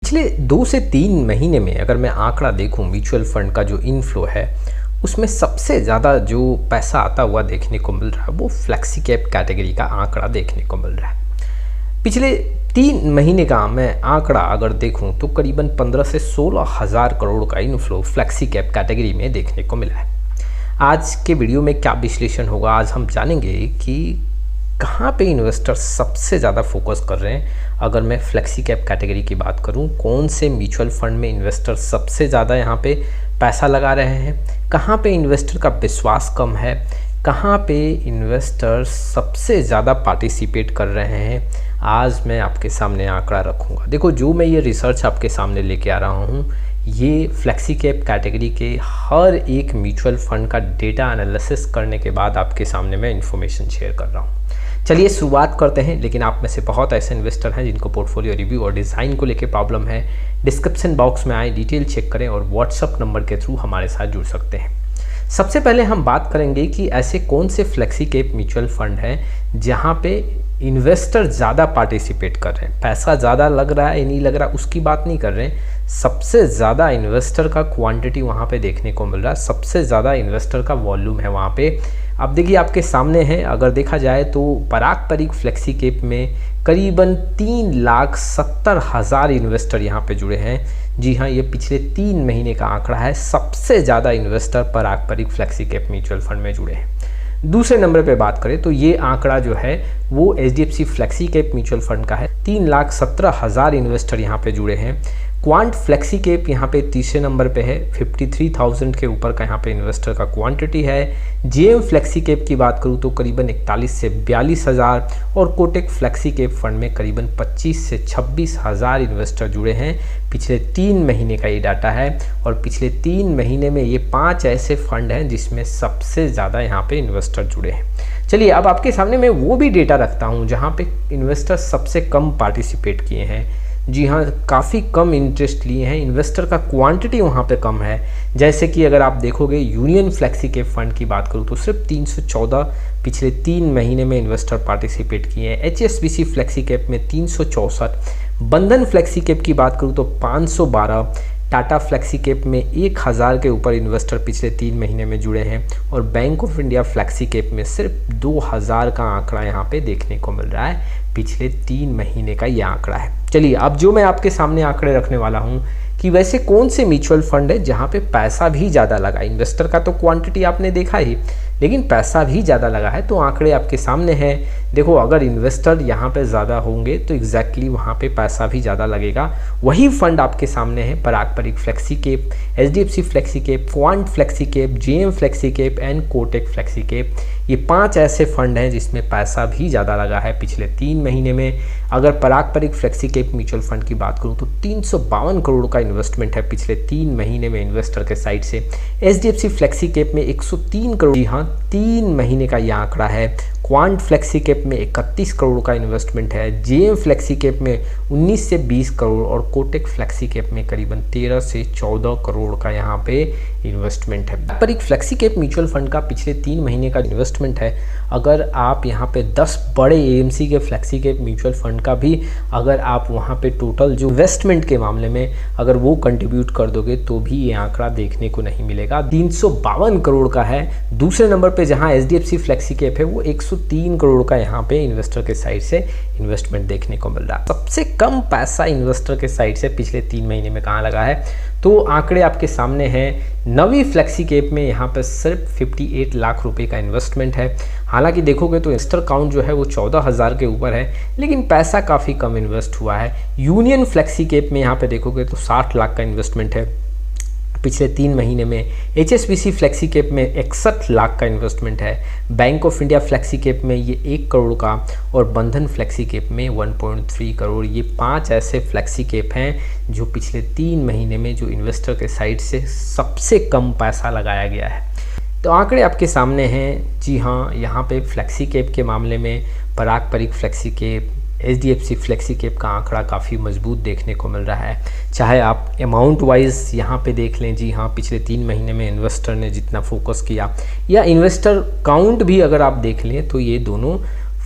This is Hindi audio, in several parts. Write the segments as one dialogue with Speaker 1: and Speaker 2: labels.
Speaker 1: पिछले 2 से 3 महीने में अगर मैं आंकड़ा देखूं म्यूचुअल फंड का जो इनफ्लो है उसमें सबसे ज़्यादा जो पैसा आता हुआ देखने को मिल रहा है वो फ्लेक्सी कैप कैटेगरी का आंकड़ा देखने को मिल रहा है। पिछले 3 महीने का मैं आंकड़ा अगर देखूं तो करीबन 15 से 16 हज़ार करोड़ का इनफ्लो फ्लेक्सी कैप कैटेगरी में देखने को मिला है। आज के वीडियो में क्या विश्लेषण होगा, आज हम जानेंगे कि कहाँ पे इन्वेस्टर सबसे ज़्यादा फोकस कर रहे हैं। अगर मैं फ्लेक्सी कैप कैटेगरी की बात करूँ, कौन से म्यूचुअल फंड में इन्वेस्टर सबसे ज़्यादा यहाँ पे पैसा लगा रहे हैं, कहाँ पे इन्वेस्टर का विश्वास कम है, कहाँ पे इन्वेस्टर सबसे ज़्यादा पार्टिसिपेट कर रहे हैं, आज मैं आपके सामने आंकड़ा रखूँगा। देखो, जो मैं ये रिसर्च आपके सामने लेके आ रहा हूँ ये फ्लेक्सी कैप कैटेगरी के हर एक म्यूचुअल फंड का डेटा एनालिसिस करने के बाद आपके सामने मैं इन्फॉर्मेशन शेयर कर रहा हूँ। चलिए शुरुआत करते हैं। लेकिन आप में से बहुत ऐसे इन्वेस्टर हैं जिनको पोर्टफोलियो रिव्यू और डिज़ाइन को लेकर प्रॉब्लम है, डिस्क्रिप्शन बॉक्स में आए, डिटेल चेक करें और व्हाट्सअप नंबर के थ्रू हमारे साथ जुड़ सकते हैं। सबसे पहले हम बात करेंगे कि ऐसे कौन से फ्लेक्सी कैप म्यूचुअल फंड हैं जहाँ पे इन्वेस्टर ज़्यादा पार्टिसिपेट कर रहे हैं। पैसा ज़्यादा लग रहा है या नहीं लग रहा उसकी बात नहीं कर रहे हैं, सबसे ज़्यादा इन्वेस्टर का क्वांटिटी वहाँ पे देखने को मिल रहा है, सबसे ज़्यादा इन्वेस्टर का वॉल्यूम है वहाँ पे। अब देखिए आपके सामने है, अगर देखा जाए तो पराग परिक फ्लेक्सी कैप में करीबन 3,70,000 इन्वेस्टर यहाँ पे जुड़े हैं। जी हाँ, ये पिछले 3 महीने का आंकड़ा है, सबसे ज़्यादा इन्वेस्टर पराग Parikh flexi cap mutual fund में जुड़े हैं। दूसरे नंबर पे बात करें तो ये आंकड़ा जो है वो HDFC flexi cap mutual fund का है, 3,17,000 इन्वेस्टर यहाँ पे जुड़े हैं। क्वांट फ्लेक्सी कैप यहाँ पे तीसरे नंबर पे है, 53,000 के ऊपर का यहाँ पे इन्वेस्टर का क्वांटिटी है। JM फ्लेक्सी कैप की बात करूँ तो करीबन 41 से 42 हज़ार और कोटेक फ्लेक्सी कैप फंड में करीबन 25 से 26 हज़ार इन्वेस्टर जुड़े हैं। पिछले 3 महीने का ये डाटा है और पिछले 3 महीने में ये 5 ऐसे फंड हैं जिसमें सबसे ज़्यादा यहाँ पे इन्वेस्टर जुड़े हैं। चलिए अब आपके सामने मैं वो भी डेटा रखता हूँ जहाँ पे इन्वेस्टर सबसे कम पार्टिसिपेट किए हैं। जी हाँ, काफ़ी कम इंटरेस्ट लिए हैं, इन्वेस्टर का क्वांटिटी वहाँ पे कम है। जैसे कि अगर आप देखोगे यूनियन फ्लेक्सी कैप फंड की बात करूँ तो सिर्फ 314 पिछले 3 महीने में इन्वेस्टर पार्टिसिपेट किए हैं। HSBC फ्लेक्सी कैप में 364, बंधन फ्लेक्सी कैप की बात करूँ तो 512, टाटा फ्लेक्सी कैप में 1000 के ऊपर इन्वेस्टर पिछले 3 महीने में जुड़े हैं और bank of India flexi cap में सिर्फ 2000 का आंकड़ा यहाँ पे देखने को मिल रहा है। पिछले 3 महीने का ये आंकड़ा है। चलिए अब जो मैं आपके सामने आंकड़े रखने वाला हूँ कि वैसे कौन से म्यूचुअल फंड है जहाँ पे पैसा भी ज़्यादा लगा। इन्वेस्टर का तो क्वांटिटी आपने देखा ही, लेकिन पैसा भी ज़्यादा लगा है, तो आंकड़े आपके सामने हैं। देखो, अगर इन्वेस्टर यहाँ पे ज़्यादा होंगे तो एग्जैक्टली वहाँ पे पैसा भी ज़्यादा लगेगा। वही फंड आपके सामने है, Parag Parikh flexi cap, HDFC flexi cap, Quant flexi cap, JM flexi cap and Kotak flexi cap. ये 5 ऐसे फंड हैं जिसमें पैसा भी ज़्यादा लगा है पिछले 3 महीने में। अगर पराग Parikh flexi cap mutual fund की बात करूँ तो 352 करोड़ का इन्वेस्टमेंट है पिछले 3 महीने में इन्वेस्टर के साइड से। HDFC फ्लेक्सी कैप में 103 करोड़, जी हाँ 3 महीने का यह आंकड़ा है। क्वांट फ्लेक्सी कैप में 31 करोड़ का इन्वेस्टमेंट है। JM फ्लेक्सी कैप में 19 से 20 करोड़ और कोटेक फ्लेक्सी कैप में करीबन 13 से 14 करोड़ का यहाँ पे इन्वेस्टमेंट है। पर एक फ्लेक्सी कैप म्यूचुअल फंड का पिछले 3 महीने का इन्वेस्टमेंट है। अगर आप यहाँ पे 10 बड़े AMC के फ्लेक्सी कैप म्यूचुअल फंड का भी अगर आप वहाँ पे टोटल जो इन्वेस्टमेंट के मामले में अगर वो कंट्रीब्यूट कर दोगे तो भी ये आंकड़ा देखने को नहीं मिलेगा। 352 करोड़ का है। दूसरे नंबर पे जहाँ HDFC फ्लेक्सी कैप है वो 103 करोड़ का यहाँ पे इन्वेस्टर के साइड से इन्वेस्टमेंट देखने को मिल रहा है। सबसे कम पैसा इन्वेस्टर के साइड से पिछले 3 महीने में कहाँ लगा है तो आंकड़े आपके सामने हैं। नवी फ्लेक्सी कैप में यहाँ पर सिर्फ 58 लाख रुपए का इन्वेस्टमेंट है। हालांकि देखोगे तो इन्वेस्टर काउंट जो है वो 14,000 के ऊपर है, लेकिन पैसा काफ़ी कम इन्वेस्ट हुआ है। यूनियन फ्लेक्सी कैप में यहाँ पे देखोगे तो 60 लाख का इन्वेस्टमेंट है पिछले 3 महीने में। HSBC फ्लेक्सी कैप में 61 लाख का इन्वेस्टमेंट है। Bank of India flexi cap में ये 1 करोड़ का और बंधन फ्लेक्सी कैप में 1.3 करोड़। ये 5 ऐसे फ्लेक्सी कैप हैं जो पिछले 3 महीने में जो इन्वेस्टर के साइड से सबसे कम पैसा लगाया गया है। तो आंकड़े आपके सामने हैं। जी हाँ, यहाँ पे फ्लेक्सी कैप के मामले में Parag Parikh flexi cap, HDFC flexi cap का आंकड़ा काफ़ी मजबूत देखने को मिल रहा है। चाहे आप अमाउंट वाइज यहाँ पे देख लें, जी हाँ पिछले 3 महीने में इन्वेस्टर ने जितना फोकस किया, या इन्वेस्टर काउंट भी अगर आप देख लें तो ये दोनों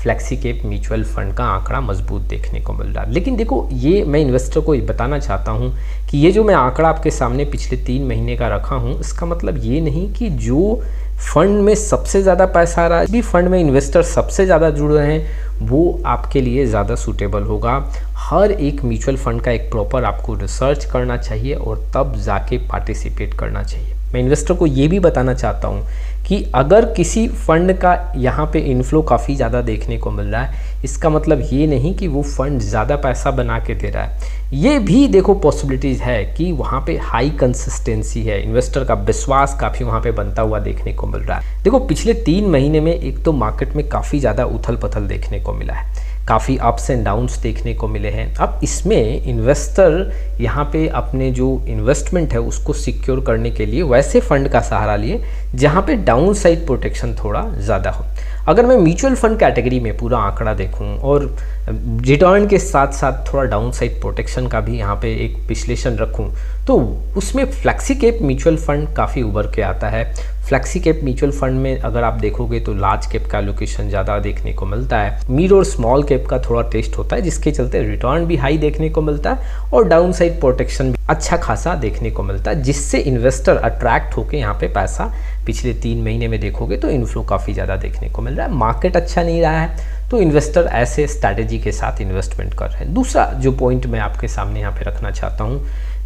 Speaker 1: फ्लेक्सी कैप म्यूचुअल फंड का आंकड़ा मजबूत देखने को मिल रहा है। लेकिन देखो, ये मैं इन्वेस्टर को बताना चाहता हूँ कि ये जो मैं आंकड़ा आपके सामने पिछले 3 महीने का रखा हूँ, इसका मतलब ये नहीं कि जो फंड में सबसे ज़्यादा पैसा आ रहा है, भी फंड में इन्वेस्टर सबसे ज़्यादा जुड़ रहे हैं, वो आपके लिए ज़्यादा सूटेबल होगा। हर एक म्यूचुअल फंड का एक प्रॉपर आपको रिसर्च करना चाहिए और तब जाके पार्टिसिपेट करना चाहिए। मैं इन्वेस्टर को ये भी बताना चाहता हूँ कि अगर किसी फंड का यहाँ पे इनफ्लो काफ़ी ज़्यादा देखने को मिल रहा है, इसका मतलब ये नहीं कि वो फंड ज़्यादा पैसा बना के दे रहा है। ये भी देखो पॉसिबिलिटीज़ है कि वहाँ पे हाई कंसिस्टेंसी है, इन्वेस्टर का विश्वास काफ़ी वहाँ पे बनता हुआ देखने को मिल रहा है। देखो पिछले 3 महीने में एक तो मार्केट में काफ़ी ज़्यादा उथल पथल देखने को मिला है, काफ़ी अप्स एंड डाउन्स देखने को मिले हैं। अब इसमें इन्वेस्टर यहाँ पे अपने जो इन्वेस्टमेंट है उसको सिक्योर करने के लिए वैसे फंड का सहारा लिए जहाँ पे डाउन साइड प्रोटेक्शन थोड़ा ज़्यादा हो। अगर मैं म्यूचुअल फंड कैटेगरी में पूरा आंकड़ा देखूं और रिटर्न के साथ साथ थोड़ा डाउन साइड प्रोटेक्शन का भी यहाँ पे एक विश्लेषण रखूं, तो उसमें फ्लेक्सी कैप म्यूचुअल फंड काफ़ी उभर के आता है। फ्लेक्सी कैप म्यूचुअल फंड में अगर आप देखोगे तो लार्ज कैप का एलोकेशन ज़्यादा देखने को मिलता है, मिड और स्मॉल कैप का थोड़ा टेस्ट होता है, जिसके चलते रिटर्न भी हाई देखने को मिलता है और डाउन साइड प्रोटेक्शन भी अच्छा खासा देखने को मिलता है, जिससे इन्वेस्टर अट्रैक्ट होकर यहाँ पे पैसा पिछले 3 महीने में देखोगे तो इनफ्लो काफ़ी ज़्यादा देखने को मिल रहा है। मार्केट अच्छा नहीं रहा है तो इन्वेस्टर ऐसे स्ट्रैटेजी के साथ इन्वेस्टमेंट कर रहे हैं। दूसरा जो पॉइंट मैं आपके सामने यहाँ पे रखना चाहता हूँ,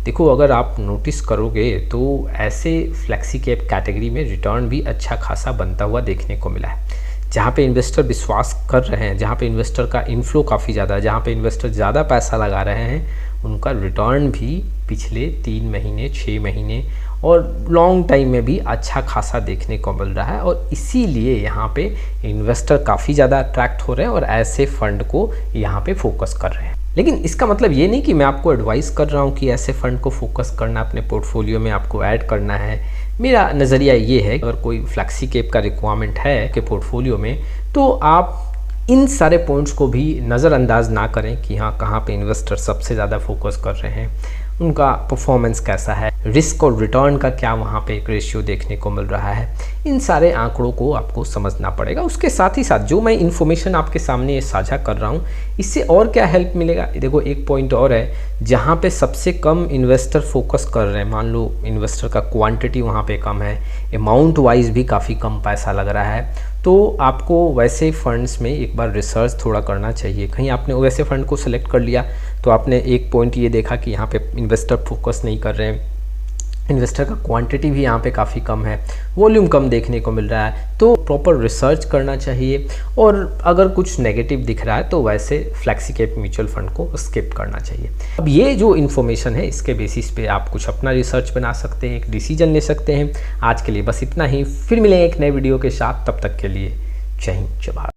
Speaker 1: देखो अगर आप नोटिस करोगे तो ऐसे फ्लेक्सी कैप कैटेगरी में रिटर्न भी अच्छा खासा बनता हुआ देखने को मिला है। जहाँ पे इन्वेस्टर विश्वास कर रहे हैं, जहाँ पे इन्वेस्टर का इनफ्लो काफ़ी ज़्यादा है, जहाँ पे इन्वेस्टर ज़्यादा पैसा लगा रहे हैं, उनका रिटर्न भी पिछले 3 महीने 6 महीने और लॉन्ग टाइम में भी अच्छा खासा देखने को मिल रहा है। और इसीलिए यहाँ पे इन्वेस्टर काफ़ी ज़्यादा अट्रैक्ट हो रहे हैं और ऐसे फंड को यहाँ पे फोकस कर रहे हैं। लेकिन इसका मतलब ये नहीं कि मैं आपको एडवाइस कर रहा हूँ कि ऐसे फंड को फोकस करना, अपने पोर्टफोलियो में आपको ऐड करना है। मेरा नज़रिया ये है, अगर कोई फ्लेक्सी कैप का रिक्वायरमेंट है कि पोर्टफोलियो में, तो आप इन सारे पॉइंट्स को भी नज़रअंदाज ना करें कि हाँ कहाँ पे इन्वेस्टर सबसे ज़्यादा फोकस कर रहे हैं, उनका परफॉर्मेंस कैसा है, रिस्क और रिटर्न का क्या वहाँ पे एक रेशियो देखने को मिल रहा है। इन सारे आंकड़ों को आपको समझना पड़ेगा। उसके साथ ही साथ जो मैं इन्फॉर्मेशन आपके सामने साझा कर रहा हूँ, इससे और क्या हेल्प मिलेगा। देखो एक पॉइंट और है जहाँ पे सबसे कम इन्वेस्टर फोकस कर रहे हैं। मान लो इन्वेस्टर का क्वांटिटी वहाँ पे कम है, अमाउंट वाइज भी काफ़ी कम पैसा लग रहा है, तो आपको वैसे फंड्स में एक बार रिसर्च थोड़ा करना चाहिए। कहीं आपने वैसे फंड को सिलेक्ट कर लिया तो आपने एक पॉइंट ये देखा कि यहाँ पे इन्वेस्टर फोकस नहीं कर रहे हैं, इन्वेस्टर का क्वांटिटी भी यहाँ पे काफ़ी कम है, वॉल्यूम कम देखने को मिल रहा है, तो प्रॉपर रिसर्च करना चाहिए। और अगर कुछ नेगेटिव दिख रहा है तो वैसे फ्लेक्सी कैप म्यूचुअल फंड को स्किप करना चाहिए। अब ये जो इन्फॉर्मेशन है इसके बेसिस पे आप कुछ अपना रिसर्च बना सकते हैं, एक डिसीजन ले सकते हैं। आज के लिए बस इतना ही, फिर मिलेंगे एक नए वीडियो के साथ, तब तक के लिए जय हिंद जय भारत।